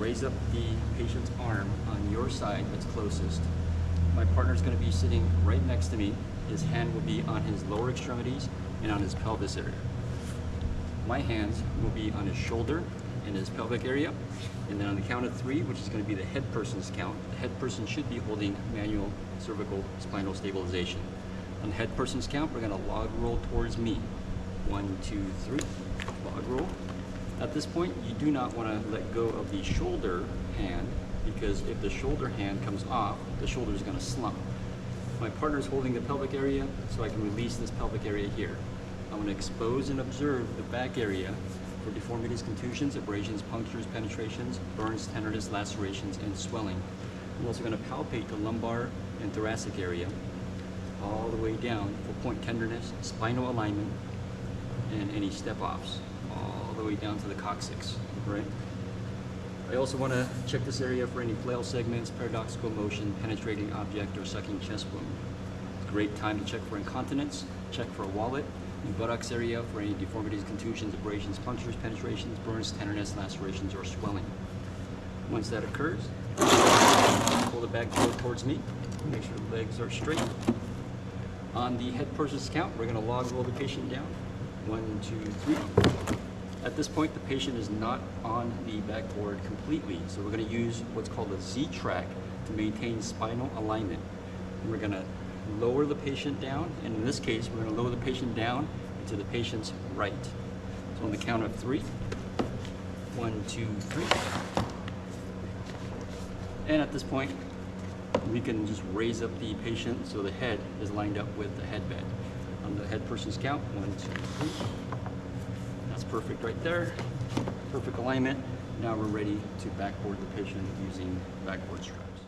raise up the patient's arm on your side that's closest. My partner's going to be sitting right next to me. His hand will be on his lower extremities and on his pelvis area. My hands will be on his shoulder and his pelvic area. And then on the count of 3, which is going to be the head person's count, the head person should be holding manual cervical spinal stabilization. On the head person's count, we're going to log roll towards me. 1, 2, 3, log roll. At this point, you do not want to let go of the shoulder hand, because if the shoulder hand comes off, the shoulder is going to slump. My partner is holding the pelvic area, so I can release this pelvic area here. I'm going to expose and observe the back area for deformities, contusions, abrasions, punctures, penetrations, burns, tenderness, lacerations, and swelling. I'm also going to palpate the lumbar and thoracic area all the way down for point tenderness, spinal alignment, and any step-offs, all the way down to the coccyx, right? I also want to check this area for any flail segments, paradoxical motion, penetrating object, or sucking chest wound. Great time to check for incontinence, check for a wallet, the buttocks area for any deformities, contusions, abrasions, punctures, penetrations, burns, tenderness, lacerations, or swelling. Once that occurs, pull the back toe towards me, make sure the legs are straight. On the head person's count, we're going to log roll the patient down. 1, 2, 3. At this point, the patient is not on the backboard completely, so we're going to use what's called a Z-track to maintain spinal alignment. And we're going to lower the patient down, and in this case, we're going to lower the patient down to the patient's right. So on the count of 3, 1, 2, 3. And at this point, we can just raise up the patient so the head is lined up with the headbed. On the head person's count, 1, 2, 3. That's perfect right there. Perfect alignment. Now we're ready to backboard the patient using backboard straps.